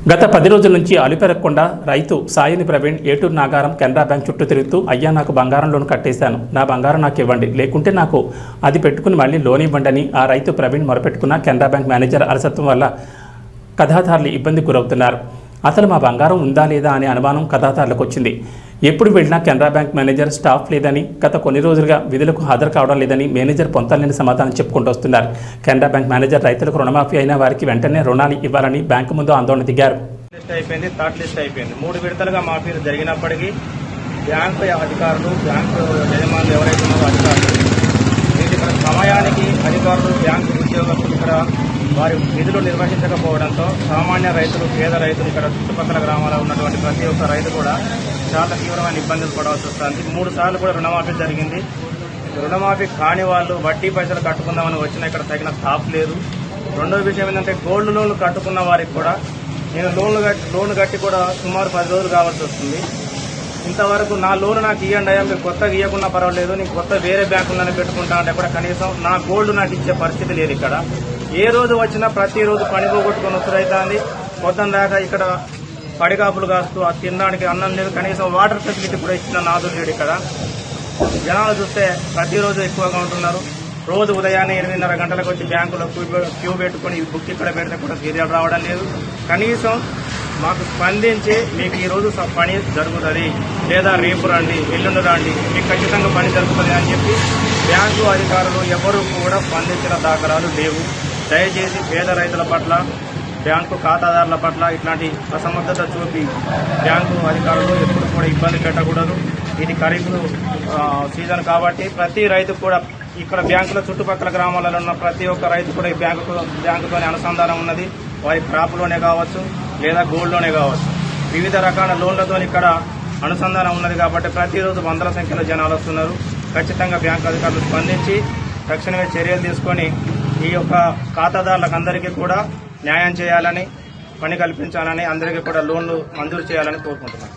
గత 10 రోజుల నుంచి అలుపెరగకుండా రైతు సాయిని ప్రవీణ్ ఏటూరు నాగారం కెనరా బ్యాంక్ చుట్టూ తిరుగుతూ అయ్యా నాకు బంగారం లోన్ కట్టేశాను, నా బంగారం నాకు ఇవ్వండి, లేకుంటే నాకు అది పెట్టుకుని మళ్ళీ లోన్ ఇవ్వండి అని ఆ రైతు ప్రవీణ్ మొరపెట్టుకున్న కెనరా బ్యాంక్ మేనేజర్ అలసత్వం వల్ల కథాదారులు ఇబ్బంది గురవుతున్నారు. అసలు మా బంగారం ఉందా లేదా అనే అనుమానం కథాదారులకు వచ్చింది. ఎప్పుడు వెళ్ళినా కెనరా బ్యాంక్ మేనేజర్ స్టాఫ్ లేదని, గత కొన్ని రోజులుగా విధులకు హాజరు కావడం లేదని మేనేజర్ పొంతలేని సమాధానం చెప్పుకుంటూ వస్తున్నారు. కెనరా బ్యాంక్ మేనేజర్ రైతులకు రుణమాఫీ అయిన వారికి వెంటనే రుణాలు ఇవ్వాలని బ్యాంకు ముందు ఆందోళన దిగారు. అయిపోయింది, థర్డ్ లిస్ట్ అయిపోయింది. 3 విడతలుగా మాఫీలు జరిగినప్పటికీ బ్యాంకు అధికారులు, బ్యాంకు యజమానులు ఎవరైతే ఉన్నారో అధికారులు ఇక్కడ సమయానికి అధికారులు, బ్యాంకు ఉద్యోగస్తులు ఇక్కడ వారి విధులు నిర్వహించకపోవడంతో సామాన్య రైతులు, పేద రైతులు, ఇక్కడ చుట్టుపక్కల గ్రామాల్లో ఉన్నటువంటి ప్రతి ఒక్క రైతు కూడా చాలా తీవ్రమైన ఇబ్బందులు పడవలసి వస్తుంది. 3 సార్లు కూడా రుణమాఫీ జరిగింది. రుణమాఫీ కాని వాళ్ళు వడ్డీ పైసలు కట్టుకుందామని వచ్చినా ఇక్కడ తగిన స్టాఫ్ లేదు. రెండో విషయం ఏంటంటే గోల్డ్ లోన్లు కట్టుకున్న వారికి కూడా నేను లోన్ కట్టి కూడా సుమారు 10 రోజులు కావాల్సి వస్తుంది. ఇంతవరకు నా లోన్ నాకు ఇవ్వండి అయ్యా, మీరు కొత్తగా ఇవ్వకున్నా పర్వాలేదు, నేను కొత్త వేరే బ్యాంకులను పెట్టుకుంటా అంటే కూడా కనీసం నా గోల్డ్ నాకు ఇచ్చే పరిస్థితి లేదు. ఇక్కడ ఏ రోజు వచ్చినా ప్రతిరోజు పని పోగొట్టుకుని వస్తువుతుంది. పొద్దున్న దాకా ఇక్కడ పడికాపులు కాస్తూ ఆ తినడానికి అన్నం లేదు, కనీసం వాటర్ ఫెసిలిటీ కూడా ఇచ్చిన నాదులు లేడు. ఇక్కడ జనాలు చూస్తే ప్రతిరోజు ఎక్కువగా ఉంటున్నారు. రోజు ఉదయాన్నే 8:30 గంటలకు వచ్చి బ్యాంకులో క్యూ పెట్టుకుని బుక్ ఇక్కడ పెడితే కూడా సీరియల్ రావడం లేదు. కనీసం మాకు స్పందించి మీకు ఈరోజు పని జరుగుతుంది, లేదా రేపు రండి, ఎల్లుండి రండి, మీకు ఖచ్చితంగా పని జరుగుతుంది అని చెప్పి బ్యాంకు అధికారులు ఎవరు కూడా స్పందించిన దాఖలాలు లేవు. దయచేసి పేద రైతుల పట్ల, బ్యాంకు ఖాతాదారుల పట్ల ఇట్లాంటి అసమర్థత చూపి బ్యాంకు అధికారులు ఎప్పుడు కూడా ఇబ్బంది పెట్టకూడదు. ఇది ఖరీఫ్ సీజన్ కాబట్టి ప్రతి రైతు కూడా ఇక్కడ బ్యాంకుల చుట్టుపక్కల గ్రామాలలో ఉన్న ప్రతి ఒక్క రైతు కూడా ఈ బ్యాంకుతోనే అనుసంధానం ఉన్నది. వారి క్రాప్ లోనే కావచ్చు, లేదా గోల్డ్ లోనే కావచ్చు, వివిధ రకాల లోన్లతో ఇక్కడ అనుసంధానం ఉన్నది. కాబట్టి ప్రతిరోజు వందల సంఖ్యలో జనాలు వస్తున్నారు. ఖచ్చితంగా బ్యాంకు అధికారులు స్పందించి తక్షణమే చర్యలు తీసుకొని ఈ యొక్క ఖాతాదారులకు అందరికీ కూడా న్యాయం చేయాలని, పని కల్పించాలని, అందరికీ కూడా లోన్లు మంజూరు చేయాలని కోరుకుంటున్నాను.